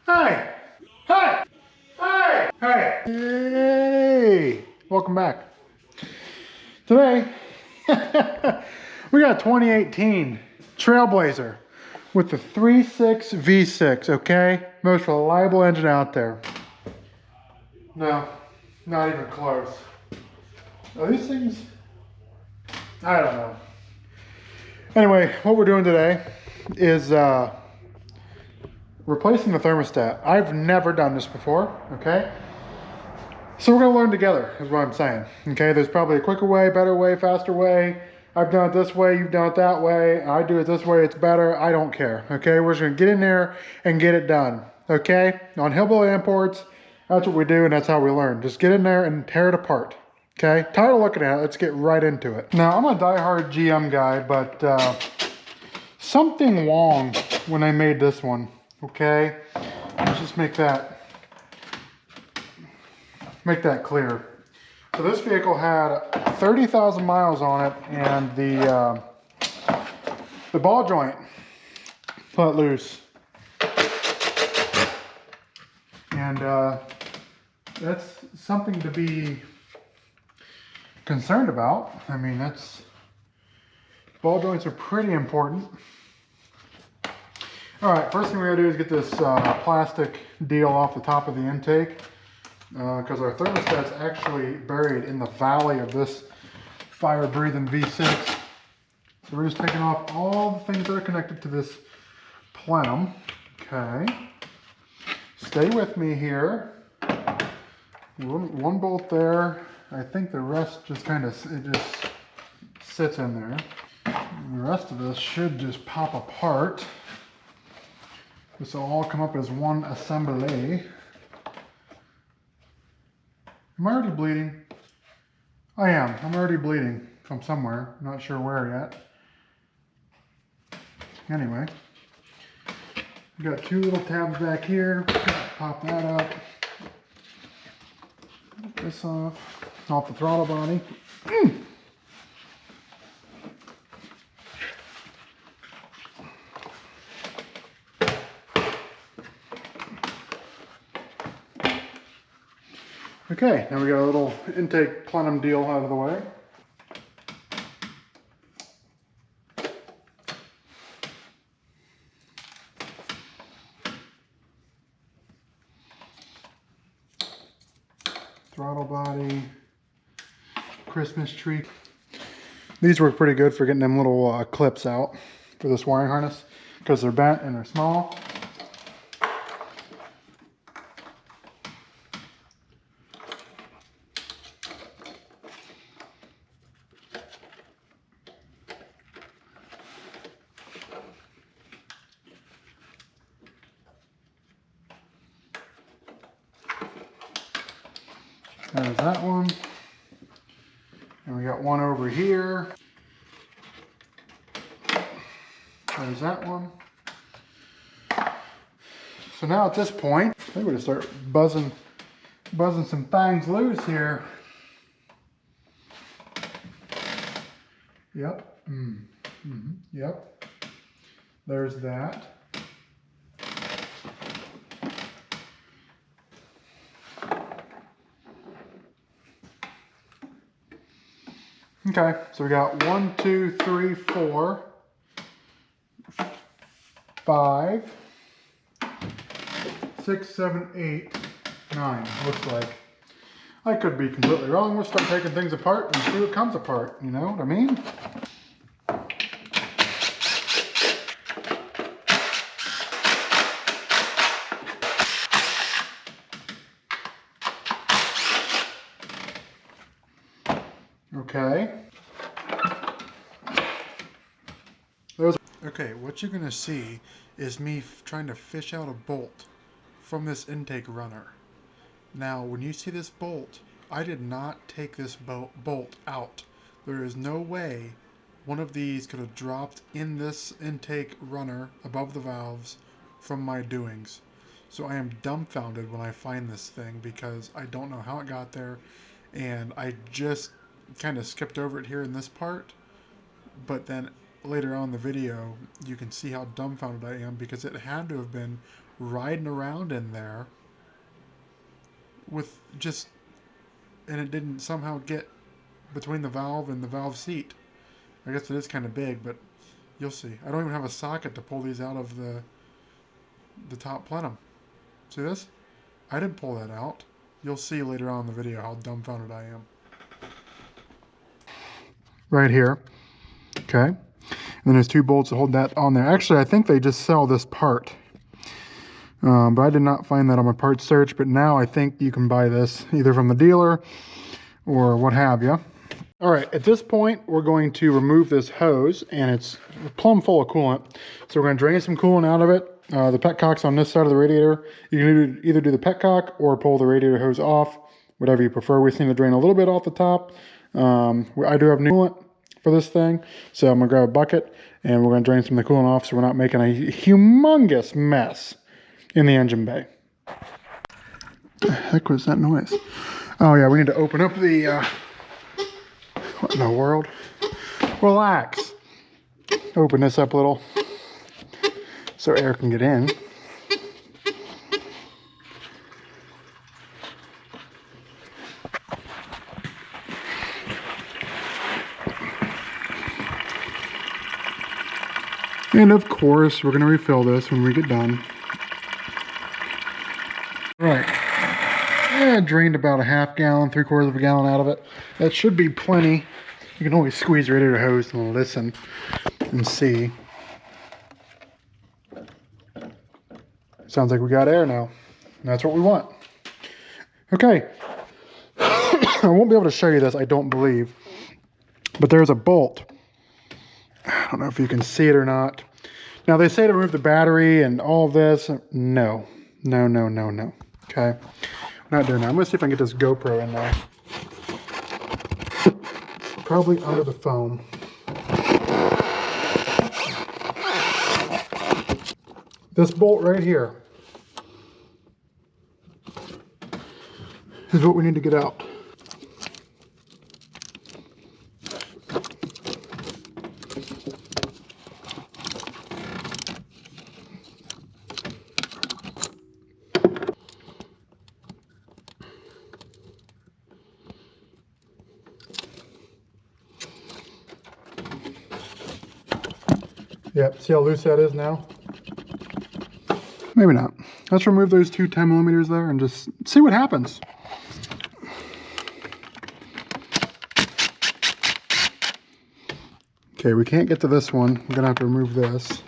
Hey! Hey! Hey! Hey! Hey! Welcome back. Today, we got a 2018 Trailblazer with the 3.6 V6, okay? Most reliable engine out there. No, not even close. Are these things? I don't know. Anyway, what we're doing today is replacing the thermostat. I've never done this before, okay? So we're gonna learn together, is what I'm saying. Okay, there's probably a quicker way, better way, faster way. I've done it this way, you've done it that way. I do it this way, it's better. I don't care, okay? We're just gonna get in there and get it done, okay? On Hillbilly Imports, that's what we do and that's how we learn. Just get in there and tear it apart, okay? Tired of looking at it, let's get right into it. Now, I'm a diehard GM guy, but something wrong when I made this one, okay? Let's just make that clear. So this vehicle had 30,000 miles on it, and the ball joint let loose, and that's something to be concerned about. I mean, ball joints are pretty important. All right, first thing we gotta do is get this plastic deal off the top of the intake. Because our thermostat's actually buried in the valley of this fire-breathing V6. So we're just taking off all the things that are connected to this plenum. Okay. Stay with me here. One bolt there. I think the rest just just sits in there. And the rest of this should just pop apart. This will all come up as one assembly. Am I already bleeding? I am. I'm already bleeding from somewhere. I'm not sure where yet. Anyway, we got two little tabs back here. Pop that up. Get this off the throttle body. Okay, now we got a little intake plenum deal out of the way. Throttle body, Christmas tree. These work pretty good for getting them little clips out for this wiring harness because they're bent and they're small. There's that one. And we got one over here. There's that one. So now at this point, I'm going to start buzzing some things loose here. Yep. Yep. There's that. Okay, so we got 1, 2, 3, 4, 5, 6, 7, 8, 9, looks like. I could be completely wrong. We'll start taking things apart and see what comes apart, you know what I mean? Okay. Okay, what you're gonna see is me trying to fish out a bolt from this intake runner. Now, when you see this bolt, I did not take this bolt out. There is no way one of these could have dropped in this intake runner above the valves from my doings. So I am dumbfounded when I find this thing because I don't know how it got there, and I just kind of skipped over it here in this part, but then later on in the video you can see how dumbfounded I am because it had to have been riding around in there with just, and it didn't somehow get between the valve and the valve seat. I guess it is kind of big, but you'll see. I don't even have a socket to pull these out of the top plenum. See this? I didn't pull that out. You'll see later on in the video how dumbfounded I am. Right here. Okay. And then there's 2 bolts to hold that on there. Actually, I think they just sell this part. But I did not find that on my parts search. But now I think you can buy this either from the dealer or what have you. All right, at this point, we're going to remove this hose, and it's plumb full of coolant. So we're going to drain some coolant out of it. The petcock's on this side of the radiator. You can either do the petcock or pull the radiator hose off, whatever you prefer. We just need to drain a little bit off the top. I do have new coolant for this thing, so I'm going to grab a bucket, and we're going to drain some of the coolant off so we're not making a humongous mess in the engine bay. What the heck was that noise? Oh yeah, we need to open up the... what in the world? Relax. Open this up a little so air can get in. And of course, we're going to refill this when we get done. Right. I drained about a half gallon, 3/4 of a gallon out of it. That should be plenty. You can always squeeze the radiator hose and listen and see. Sounds like we got air now. That's what we want. Okay. I won't be able to show you this, I don't believe. But there's a bolt. I don't know if you can see it or not. Now they say to remove the battery and all this. No. No, no, no, no. Okay. Not doing that. I'm going to see if I can get this GoPro in there. Probably under the foam. This bolt right here is what we need to get out. Yep, see how loose that is now? Maybe not. Let's remove those 2 10mm there and just see what happens. Okay, we can't get to this one. We're gonna have to remove this.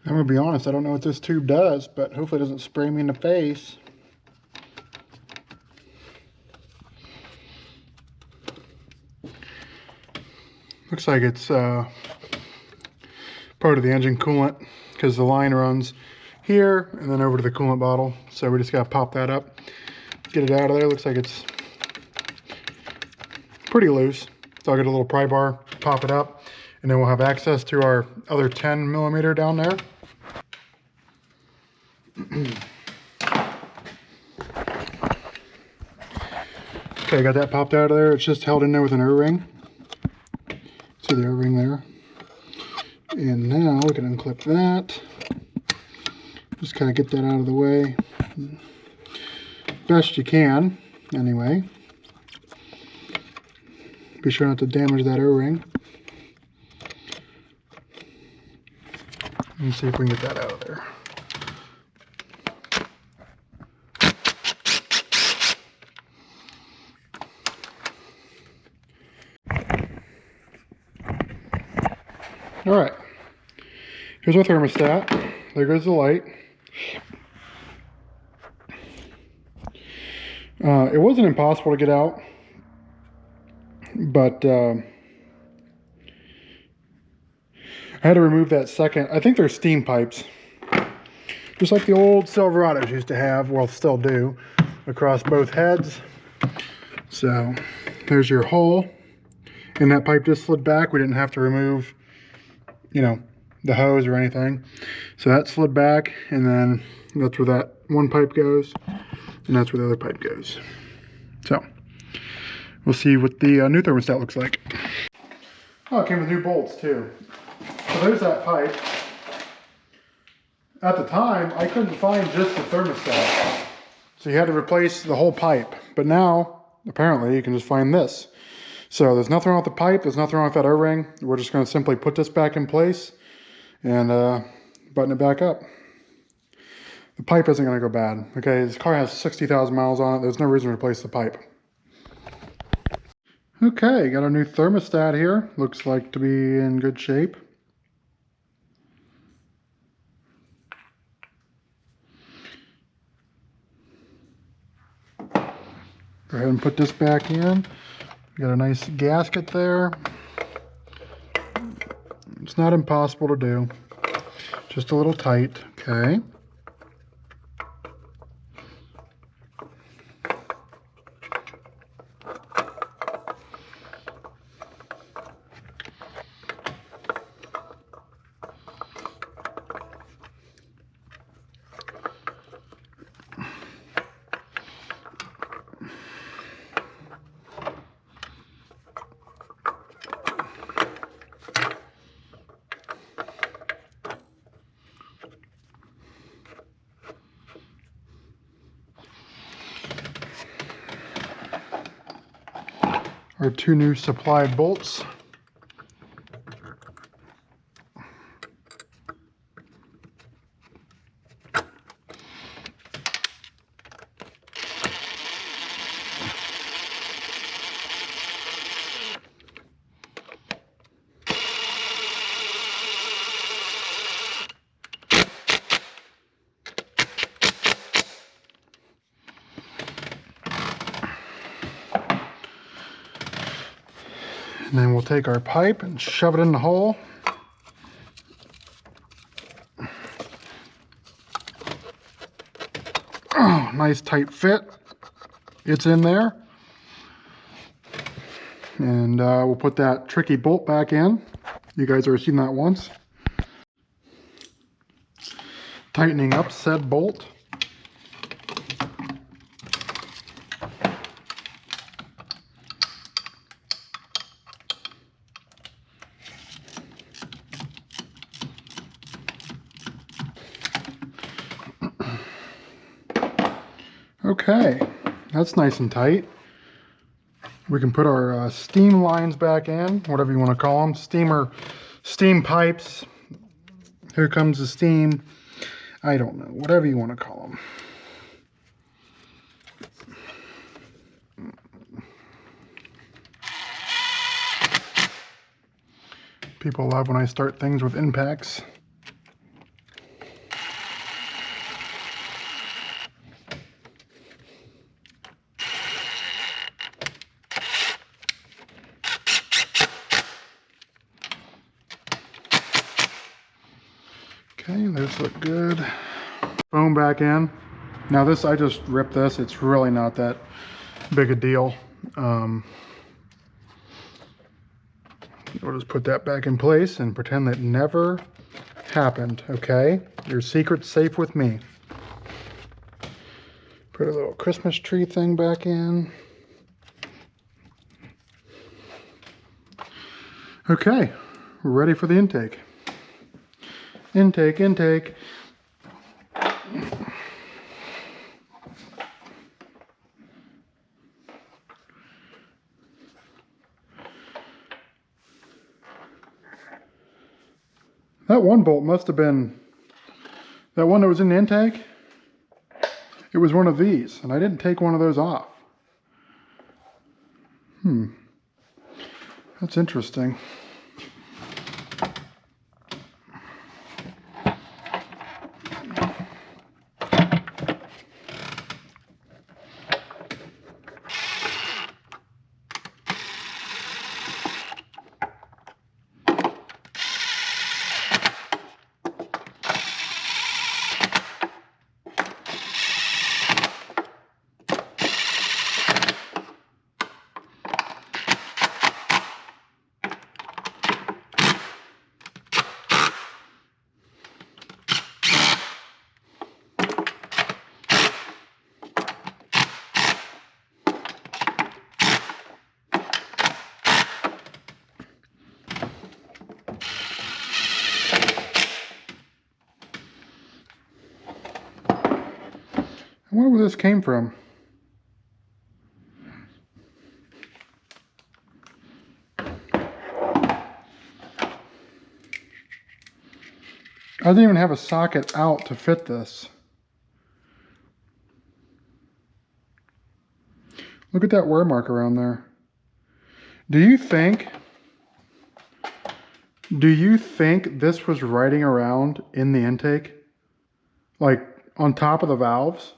I'm gonna be honest, I don't know what this tube does, but hopefully it doesn't spray me in the face. Looks like it's part of the engine coolant, because the line runs here and then over to the coolant bottle. So we just gotta pop that up, get it out of there. Looks like it's pretty loose. So I'll get a little pry bar, pop it up, and then we'll have access to our other 10mm down there. Okay, got that popped out of there. It's just held in there with an O-ring. See the O-ring there. And now we can unclip that. Just kind of get that out of the way. Best you can, anyway. Be sure not to damage that O-ring. Let's see if we can get that out of there. All right, here's our thermostat. There goes the light. It wasn't impossible to get out, but I had to remove that second. I think they're steam pipes, just like the old Silverados used to have, well, still do, across both heads. So there's your hole, and that pipe just slid back. We didn't have to remove, you know, the hose or anything. So that slid back, and then that's where that one pipe goes, and that's where the other pipe goes. So we'll see what the new thermostat looks like. Oh, it came with new bolts too. So there's that pipe. At the time, I couldn't find just the thermostat, so you had to replace the whole pipe. But now, apparently, you can just find this. So there's nothing wrong with the pipe, there's nothing wrong with that O-ring. We're just going to simply put this back in place and button it back up. The pipe isn't going to go bad. Okay, this car has 60,000 miles on it. There's no reason to replace the pipe. Okay, got our new thermostat here. Looks like to be in good shape. Go ahead and put this back in. Got a nice gasket there. It's not impossible to do. Just a little tight, okay. Our two new supply bolts. And then we'll take our pipe and shove it in the hole. Oh, nice tight fit. It's in there. And we'll put that tricky bolt back in. You guys already seen that once. Tightening up said bolt. Okay, that's nice and tight. We can put our steam lines back in, whatever you want to call them, steam pipes. Here comes the steam. I don't know, whatever you want to call them. People love when I start things with impacts. Okay, those look good. Foam back in. Now this, I just ripped this. It's really not that big a deal. We'll just put that back in place and pretend that never happened, okay? Your secret's safe with me. Put a little Christmas tree thing back in. Okay, we're ready for the intake. Intake, intake. That one bolt must have been, that one that was in the intake, it was one of these, and I didn't take one of those off. That's interesting. wonder where this came from. I didn't even have a socket out to fit this. Look at that wear mark around there. Do you think this was riding around in the intake? Like on top of the valves?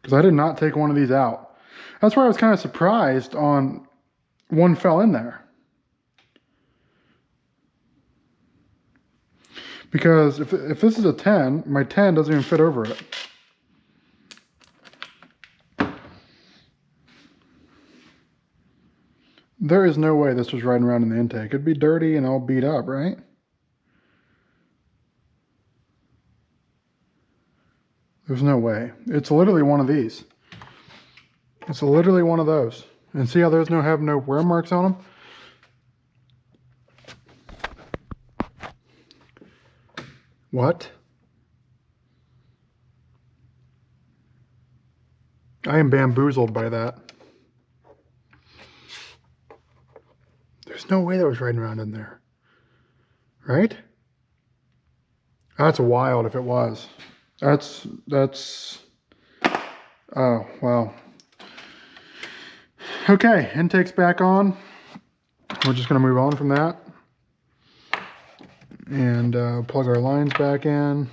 Because I did not take one of these out. That's why I was kind of surprised on one fell in there. Because if this is a 10, my 10 doesn't even fit over it. There is no way this was riding around in the intake. It'd be dirty and all beat up, right? There's no way. It's literally one of these. It's literally one of those. And see how those have no wear marks on them? What? I am bamboozled by that. There's no way that was riding around in there. Right? That's wild if it was. That's oh, wow. Okay, intake's back on. We're just going to move on from that. And plug our lines back in.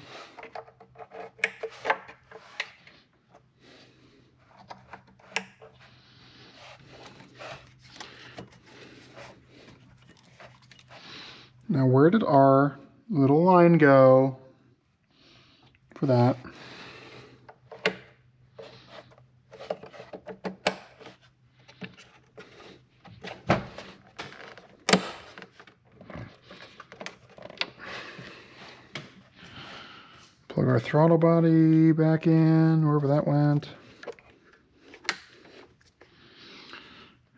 Now, where did our little line go for that? Plug our throttle body back in, wherever that went.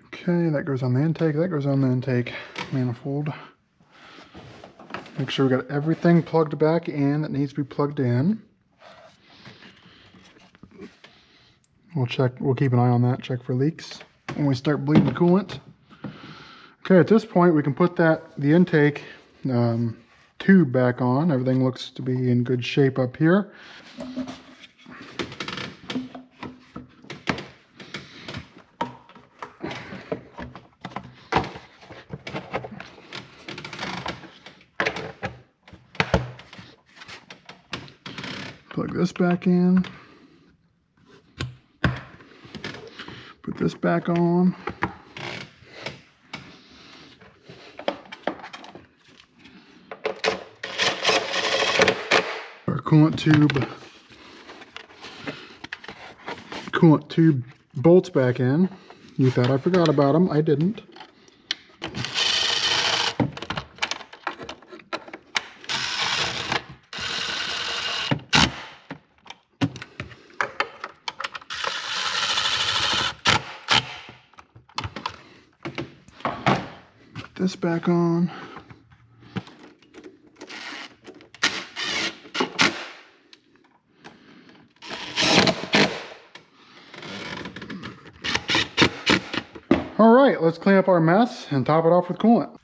Okay, that goes on the intake, that goes on the intake manifold. Make sure we got everything plugged back in that needs to be plugged in. We'll keep an eye on that, check for leaks when we start bleeding coolant. Okay, at this point we can put the intake tube back on. Everything looks to be in good shape up here. Plug this back in. Put this back on. Our coolant tube bolts back in. You thought I forgot about them. I didn't. Put this back on. All right, let's clean up our mess and top it off with coolant.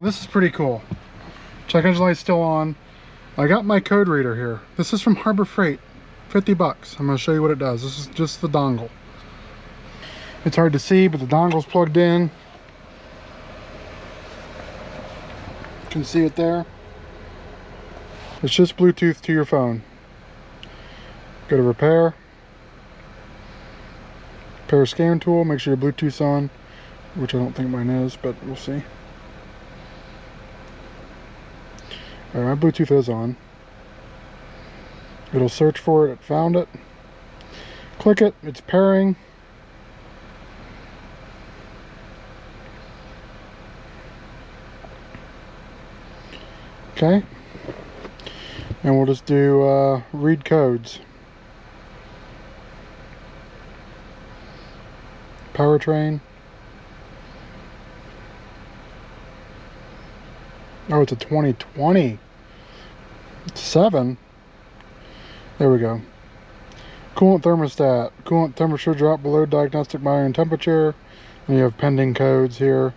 This is pretty cool. Check engine light's still on. I got my code reader here. This is from Harbor Freight, 50 bucks. I'm gonna show you what it does. This is just the dongle. It's hard to see, but the dongle's plugged in. You can see it there. It's just Bluetooth to your phone. Go to repair. Repair scan tool, make sure your Bluetooth's on. which I don't think mine is, but we'll see. Alright, my Bluetooth is on. It'll search for it, it found it. Click it, it's pairing. Okay. And we'll just do read codes. Powertrain. Oh, it's a 2020. 7. There we go. Coolant thermostat. Coolant temperature drop below diagnostic monitoring temperature. And you have pending codes here.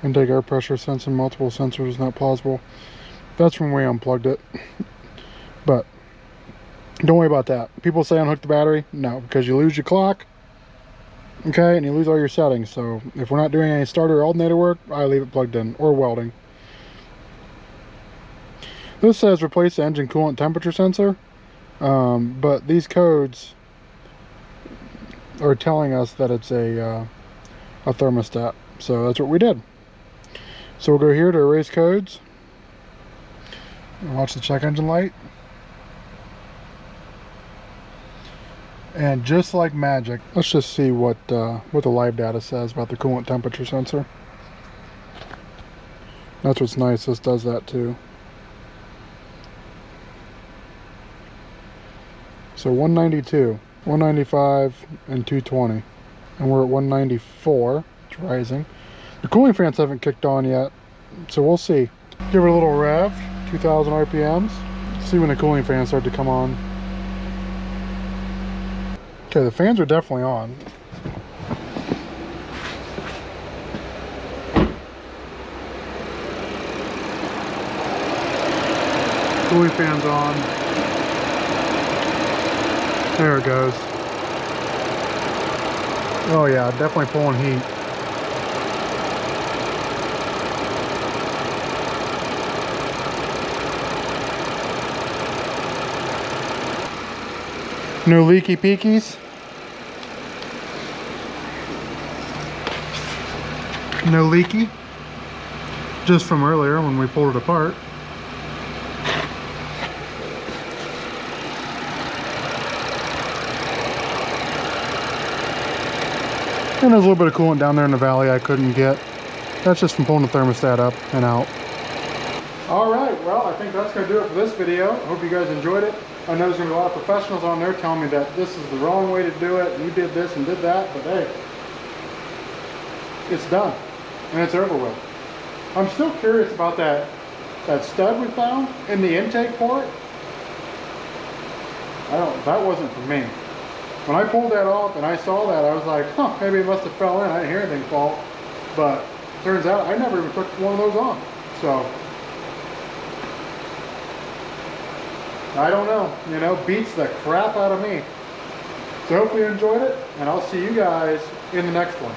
Intake air pressure sensing multiple sensors is not plausible. That's from when we unplugged it. But don't worry about that. People say unhook the battery. No, because you lose your clock. Okay, and you lose all your settings. So if we're not doing any starter or alternator work, I leave it plugged in, or welding. This says replace the engine coolant temperature sensor, but these codes are telling us that it's a thermostat. So that's what we did. So we'll go here to erase codes and watch the check engine light. And just like magic, let's just see what the live data says about the coolant temperature sensor. That's what's nice, this does that too. So 192, 195, and 220. And we're at 194, it's rising. The cooling fans haven't kicked on yet, so we'll see. Give it a little rev, 2,000 RPMs. See when the cooling fans start to come on. Okay, the fans are definitely on. Cooling fans on. There it goes. Oh yeah, definitely pulling heat. No leaky peakies. No leaky. Just from earlier when we pulled it apart. And there's a little bit of coolant down there in the valley I couldn't get. That's just from pulling the thermostat up and out. Alright, well I think that's going to do it for this video. I hope you guys enjoyed it. I know there's going to be a lot of professionals on there telling me that this is the wrong way to do it, and you did this and did that, but hey, it's done, and it's over with. I'm still curious about that stud we found in the intake port. That wasn't for me. When I pulled that off and I saw that, I was like, huh, maybe it must have fell in. I didn't hear anything fall. But turns out I never even took one of those on. So I don't know, you know, beats the crap out of me. So hopefully you enjoyed it, and I'll see you guys in the next one.